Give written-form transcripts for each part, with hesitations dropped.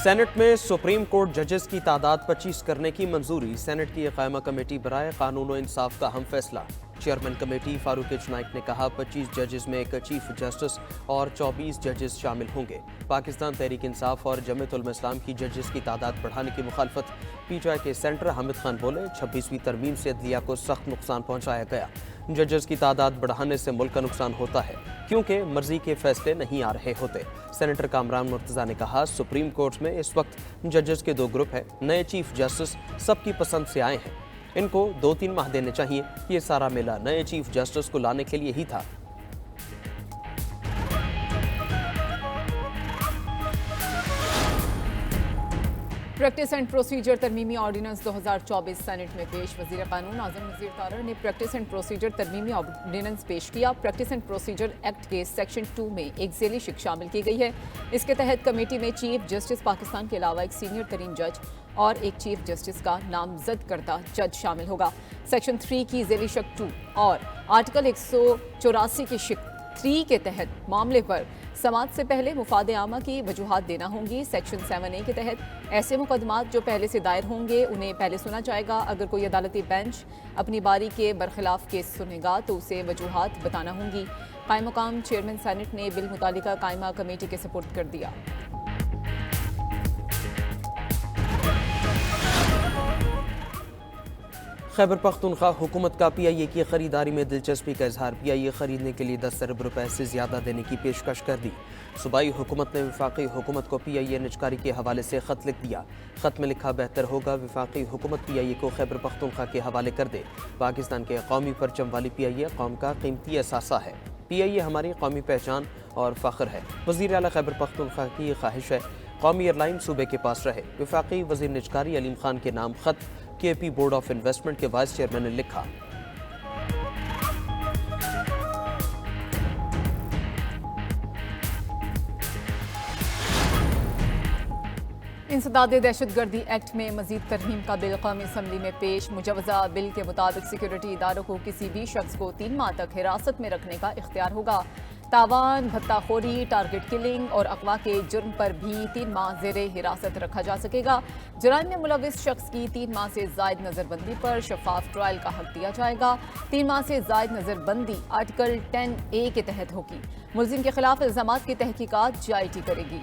Senate में supreme court जजेस की तादाद 25 करने की मंजूरी। सेनेट की कायमा कमेटी बराए कानून और इंसाफ का हम फैसला। Chairman committee Farooq H Naik ने कहा 25 जजेस में एक चीफ जस्टिस और 24 जजेस शामिल होंगे। पाकिस्तान तहरीक इंसाफ और जमीयत उलमा इस्लाम की जजेस की तादाद बढ़ाने की मुखालफत। पीटीआई के सेंटर हामिद खान बोले 26वीं तरमीम से अदलिया को सख्त नुकसान पहुंचाया गया। जजेस की तादाद बढ़ाने से मुल्क का नुकसान होता है क्योंकि मर्जी के फैसले नहीं आ रहे होते। सेनेटर कामरान मुर्तज़ा ने कहा सुप्रीम कोर्ट में इस वक्त जजेस के दो ग्रुप हैं। नए चीफ जस्टिस सबकी पसंद से आए हैं, इनको 2-3 माह देने चाहिए। ये सारा मेला नए चीफ जस्टिस को लाने के लिए ही था। प्रैक्टिस एंड प्रोसीजर तरमीमी ऑर्डिनेंस 2024 सेनेट में पेश। वजीर कानून आजम नज़ीर तारड़ ने प्रैक्टिस एंड प्रोसीजर तरमीमी ऑर्डिनेंस पेश किया। प्रैक्टिस एंड प्रोसीजर एक्ट के सेक्शन 2 में एक ज़ेली शिक शामिल की गई है। इसके तहत कमेटी में चीफ जस्टिस पाकिस्तान के अलावा एक सीनियर तरीन जज और एक चीफ जस्टिस का नामजद करदा जज शामिल होगा। सेक्शन 3 की ज़ेली शिक 2 और आर्टिकल 184 की शिक 3 के तहत मामले पर समाअत से पहले मुफाद आमा की वजूहात देना होंगी। सेक्शन 7A के तहत ऐसे मुकदमात जो पहले से दायर होंगे उन्हें पहले सुना जाएगा। अगर कोई अदालती बेंच अपनी बारी के बरखिलाफ केस सुनेगा तो उसे वजूहात बताना होंगी। कायम मकाम चेयरमैन सेनेट ने बिल मुतालिका कायमा कमेटी के सपुर्द कर दिया। खैबर पख्तूनख्वा हुकूमत का PIA की खरीदारी में दिलचस्पी का इजहार। PIA खरीदने के लिए 10 अरब रुपए से ज़्यादा देने की पेशकश कर दी। सूबाई हुकूमत ने वफाकी हुकूमत को PIA निजकारी के हवाले से ख़त लिख दिया। ख़त में लिखा बेहतर होगा वफाकी हुकूमत PIA को खैबर पख्तूनख्वा के हवाले कर दे। पाकिस्तान के कौमी परचम वाली PIA कौम का कीमती एहसासा है। PIA हमारी कौमी पहचान और फ़ख्र है। वज़ीर आला खैबर पख्तूनख्वा की ख्वाहिश है कौमी एयरलाइन सूबे के पास रहे। वफाकी वज़ीर निजकारी अलीम खान के नाम ख़त KP बोर्ड ऑफ इन्वेस्टमेंट के वाइस चेयरमैन ने लिखा। इंसदाद दहशतगर्दी एक्ट में मजीद तरमीम का बिल कौमी असम्बली में पेश। मुजवजा बिल के मुताबिक सिक्योरिटी इदारों को किसी भी शख्स को 3 माह तक हिरासत में रखने का इख्तियार होगा। तावान, भत्ताखोरी, टारगेट किलिंग और अगवा के जुर्म पर भी 3 माह जेर हिरासत रखा जा सकेगा। जुराइम में मुलविस शख्स की 3 माह से जायद नजरबंदी पर शफाफ ट्रायल का हक दिया जाएगा। 3 माह से जायद नजरबंदी आर्टिकल 10A के तहत होगी। मुलजिम के खिलाफ इल्जामात की तहकीकात JIT करेगी।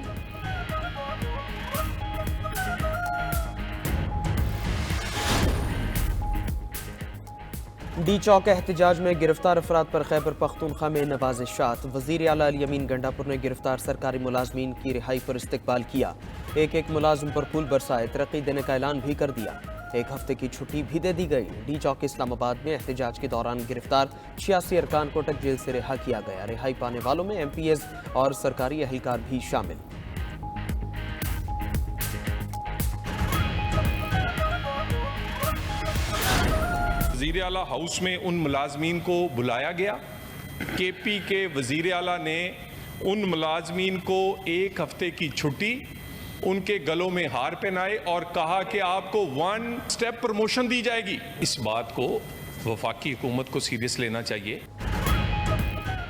डी चौक एहतजाज में गिरफ्तार अफराद पर खैबर पख्तूनख्वा में नवाजिशात। वज़ीर आला अली अमीन गंडापुर ने गिरफ्तार सरकारी मुलाजमीन की रिहाई पर इस्तकबाल किया। एक मुलाजिम पर फूल बरसाए, तरक्की देने का ऐलान भी कर दिया। 1 हफ्ते की छुट्टी भी दे दी गई। डी चौक इस्लामाबाद में एहतजाज के दौरान गिरफ्तार 86 अरकान को टक जेल से रिहा किया गया। रिहाई पाने वालों में MPs और सरकारी अहलकार भी शामिल। वज़ीर आला हाउस में उन मुलाजमीन को बुलाया गया। KP के वज़ीर आला ने उन मुलाजमीन को 1 हफ्ते की छुट्टी, उनके गलों में हार पहनाए और कहा कि आपको 1 स्टेप प्रमोशन दी जाएगी। इस बात को वफाकी हुकूमत को सीरियस लेना चाहिए।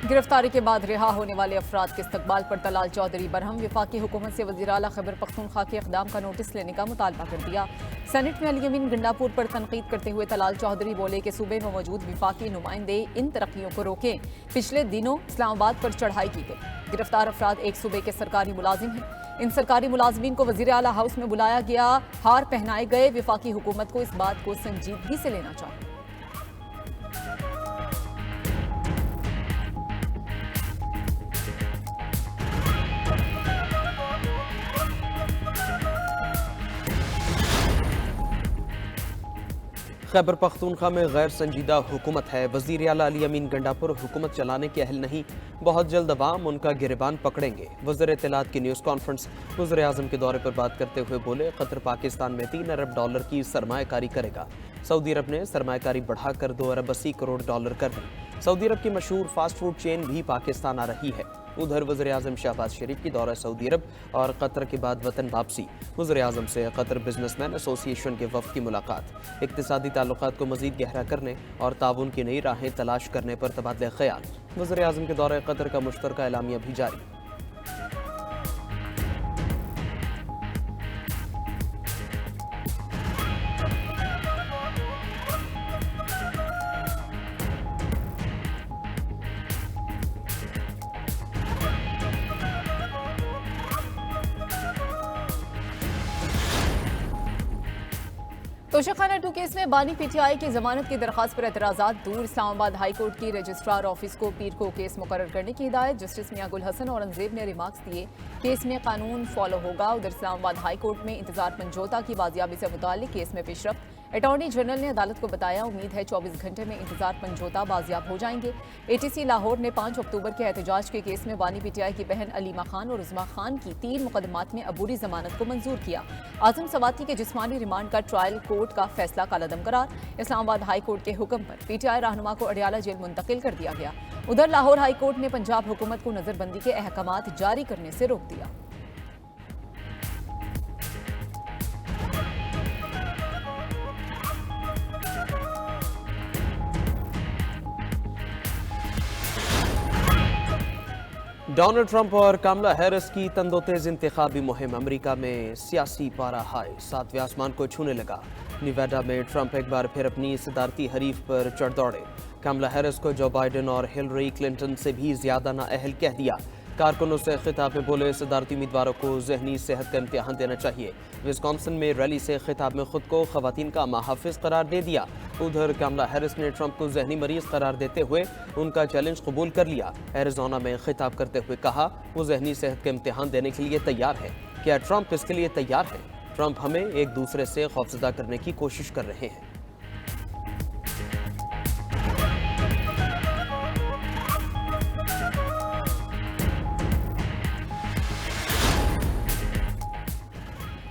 गिरफ्तारी के बाद रिहा होने वाले अफराद के इस्तकबाल पर तलाल चौधरी बरहम वफाकी हुकूमत से वज़ीर आला खैबर पख्तूनख्वा के इक़दाम का नोटिस लेने का मुतालबा कर दिया। सेनेट में अली अमीन गंडापुर पर तनकीद करते हुए तलाल चौधरी बोले कि सूबे में मौजूद वफाकी नुमाइंदे इन तरक्कियों को रोकें। पिछले दिनों इस्लामाबाद पर चढ़ाई की गई। गिरफ्तार अफराद एक सूबे के सरकारी मुलाजिम हैं। इन सरकारी मुलाजमीन को वज़ीर आला हाउस में बुलाया गया, हार पहनाए गए। वफाकी हुकूमत को इस बात को संजीदगी से लेना चाहिए। खैबर पख्तूनख्वा में गैर संजीदा हुकूमत है। वज़ीर आला अली अमीन गंडापुर हुकूमत चलाने के अहल नहीं, बहुत जल्द अवाम उनका गिरबान पकड़ेंगे। वज़ीर इत्तलात की न्यूज़ कॉन्फ्रेंस। वज़ीर आज़म के दौरे पर बात करते हुए बोले कतर पाकिस्तान में 3 अरब डॉलर की सरमायाकारी करेगा। सऊदी अरब ने सरमायाकारी बढ़ाकर 2 अरब 80 करोड़ डॉलर कर दी। सऊदी अरब की मशहूर फास्ट फूड चेन भी पाकिस्तान आ रही है। उधर वज़ीर आज़म शहबाज शरीफ की दौरा सऊदी अरब और कतर के बाद वतन वापसी। वज़ीर आज़म से कतर बिजनेसमैन एसोसिएशन के वफ़द की मुलाकात। इक़्तिसादी ताल्लुकात को मज़ीद गहरा करने और ताउन की नई राहें तलाश करने पर तबादला ख्याल। वज़ीर आज़म के दौरे कतर का मुश्तरका एलामिया भी जारी। तोशाखाना 2 केस में बानी पीटीआई की जमानत की दरखास्त पर एतराज़ात दूर। इस्लामाबाद हाई कोर्ट की रजिस्ट्रार ऑफिस को पीर को केस मुकर्रर करने की हिदायत। जस्टिस मियां गुल हसन औरंगजेब ने रिमार्क्स दिए, केस में कानून फॉलो होगा। उधर इस्लामाबाद हाई कोर्ट में इंतजार मंजोता की बाजियाबी से मुताल्लिक केस में पेशरफ्त। अटॉर्नी जनरल ने अदालत को बताया, उम्मीद है 24 घंटे में इंतजार मंजोता बाजियाब हो जाएंगे। एटीसी लाहौर ने 5 अक्टूबर के एहतजाज के केस में बानी पीटीआई की बहन अलीमा खान और उज़मा खान की 3 मुकदमात में अबूरी जमानत को मंजूर किया। आजम सवाती के जिस्मानी रिमांड का ट्रायल कोर्ट का फैसला कालादम करार। इस्लामाबाद हाई कोर्ट के हुक्म पर पीटीआई रहनुमा को अडियाला जेल मुंतकिल कर दिया गया। उधर लाहौर हाई कोर्ट ने पंजाब हुकूमत को नजरबंदी के अहकामात जारी करने से रोक दिया। डोनाल्ड ट्रंप और कामला हैरिस की तंदोतेज इंतखाबी मुहिम। अमेरिका में सियासी पारा हाई 7वें आसमान को छूने लगा। निवेडा में ट्रंप एक बार फिर अपनी सदारती हरीफ पर चढ़ दौड़े। कामला हैरिस को जो बाइडेन और हिलरी क्लिंटन से भी ज्यादा नाअहल कह दिया। कारकुनों से खिताब में बोले, सदारती उम्मीदवारों को जहनी सेहत का इम्तिहान देना चाहिए। विस्कॉन्सिन में रैली से खिताब में खुद को खवातीन का महाफिज करार दे दिया। उधर कामला हैरिस ने ट्रंप को जहनी मरीज करार देते हुए उनका चैलेंज कबूल कर लिया। एरिजोना में खिताब करते हुए कहा, वो जहनी सेहत का इम्तिहान देने के लिए तैयार है। क्या ट्रंप इसके लिए तैयार है? ट्रंप हमें एक दूसरे से खौफजदा करने की कोशिश कर रहे हैं।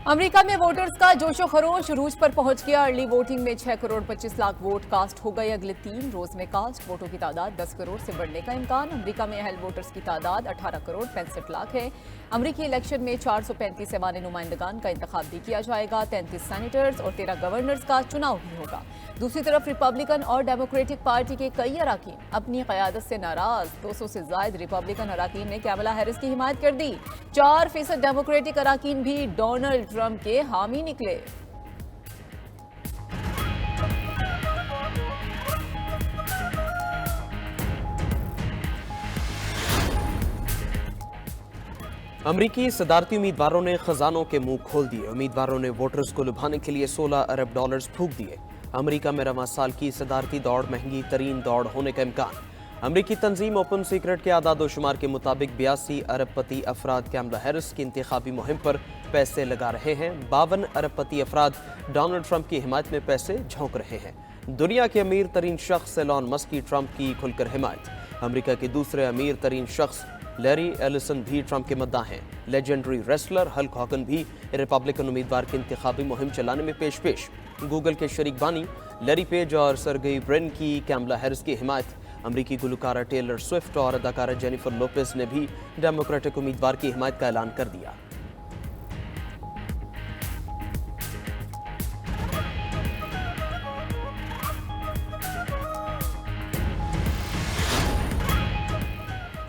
अमेरिका में वोटर्स का जोशो खरोश रूज पर पहुंच गया। अर्ली वोटिंग में 6 करोड़ 25 लाख वोट कास्ट हो गए। अगले 3 रोज में कास्ट वोटों की तादाद 10 करोड़ से बढ़ने का इम्कान। अमेरिका में अहल वोटर्स की तादाद 18 करोड़ 65 लाख है। अमेरिकी इलेक्शन में 435 ऐवान नुमाइंदगान का इंतखाब भी किया जाएगा। 33 सेनेटर्स और 13 गवर्नर्स का चुनाव भी होगा। दूसरी तरफ रिपब्लिकन और डेमोक्रेटिक पार्टी के कई अराकीन अपनी क़यादत से नाराज। 200 से ज्यादा रिपब्लिकन अराकीन ने कैमला हैरिस की हिमायत कर दी। 4% डेमोक्रेटिक अराकीन भी डोनाल्ड ट्रंप के हामी निकले। अमरीकी सदारती उम्मीदवारों ने खजानों के मुंह खोल दिए। उम्मीदवारों ने वोटर्स को लुभाने के लिए $16 अरब फूंक दिए। अमरीका में रवां साल की सदारती दौड़ महंगी तरीन दौड़ होने का इम्कान। अमरीकी तंजीम ओपन सीक्रेट के आदाद-ओ-शुमार के मुताबिक 82 अरबपति अफराद कैमला हैरिस की इंतखाबी मुहिम पर पैसे लगा रहे हैं। 52 अरबपति अफराद डोनाल्ड ट्रंप की हिमायत में पैसे झोंक रहे हैं। दुनिया के अमीर तरीन शख्स एलन मस्क की ट्रंप की खुलकर हिमायत। अमरीका के दूसरे अमीर तरीन शख्स लैरी एलिसन भी ट्रंप के मद्दाह हैं। लेजेंडरी रेसलर हल्क हॉगन भी रिपब्लिकन उम्मीदवार की इंतखाबी मुहिम चलाने में पेश। गूगल के शरीक बानी लैरी पेज और सर्गेई ब्रिन की कैमला हैरिस की हिमायत। अमरीकी गुलकारा टेलर स्विफ्ट और अदाकारा जेनिफर लोपेज ने भी डेमोक्रेटिक उम्मीदवार की हिमायत का ऐलान कर दिया।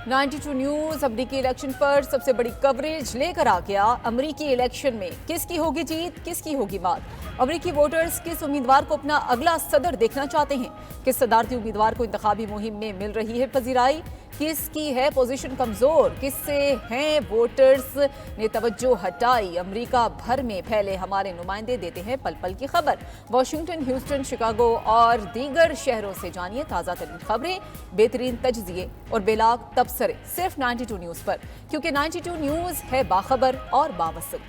$92 न्यूज अमरीकी इलेक्शन पर सबसे बड़ी कवरेज लेकर आ गया। अमरीकी इलेक्शन में किसकी होगी जीत, किसकी होगी मात? अमरीकी वोटर्स किस उम्मीदवार को अपना अगला सदर देखना चाहते हैं? किस सदारती उम्मीदवार को इंतखाबी मुहिम में मिल रही है पजीराई? किसकी है पोजीशन कमजोर? किससे हैं वोटर्स ने तवज्जो हटाई? अमेरिका भर में फैले हमारे नुमाइंदे देते हैं पल पल की खबर। वॉशिंगटन, ह्यूस्टन, शिकागो और दीगर शहरों से जानिए ताज़ा तरीन खबरें, बेहतरीन तजज़िये और बेलाग तबसरे सिर्फ 92 न्यूज़ पर, क्योंकि 92 न्यूज़ है बाखबर और बावसूख।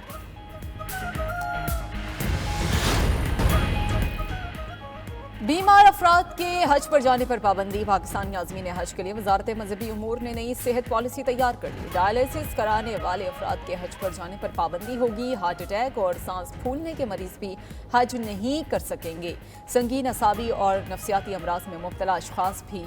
बीमार अफराद के हज पर जाने पर पाबंदी। पाकिस्तानी आज़मीन हज के लिए वजारत मजहबी उमूर ने नई सेहत पॉलिसी तैयार कर ली। डायलिसिस कराने वाले अफराद के हज पर जाने पर पाबंदी होगी। हार्ट अटैक और सांस फूलने के मरीज भी हज नहीं कर सकेंगे। संगीन असाबी और नफसियाती अमराज में मुब्तला अशखास भी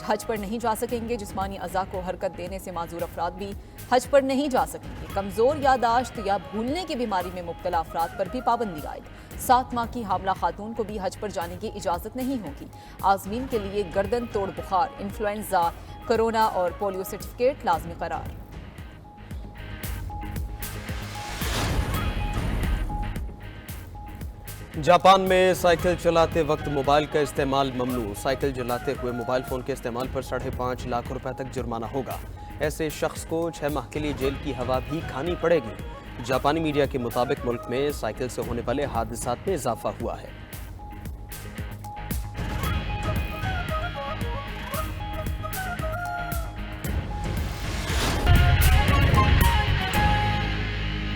हज पर नहीं जा सकेंगे। जिस्मानी अज़ा को हरकत देने से माजूर अफराद भी हज पर नहीं जा सकेंगे। कमज़ोर यादाश्त या भूलने की बीमारी में मुब्तला अफराद पर भी पाबंदी आएगी। 7 माह की हामला खातून को भी हज पर जाने की इजाज़त नहीं होगी। आज़मीन के लिए गर्दन तोड़ बुखार, इन्फ्लुएंजा, कोरोना और पोलियो सर्टिफिकेट लाजमी करार। जापान में साइकिल चलाते वक्त मोबाइल का इस्तेमाल ममनू। साइकिल चलाते हुए मोबाइल फ़ोन के इस्तेमाल पर 5.5 लाख रुपए तक जुर्माना होगा। ऐसे शख्स को 6 माह के लिए जेल की हवा भी खानी पड़ेगी। जापानी मीडिया के मुताबिक मुल्क में साइकिल से होने वाले हादसात में इजाफा हुआ है।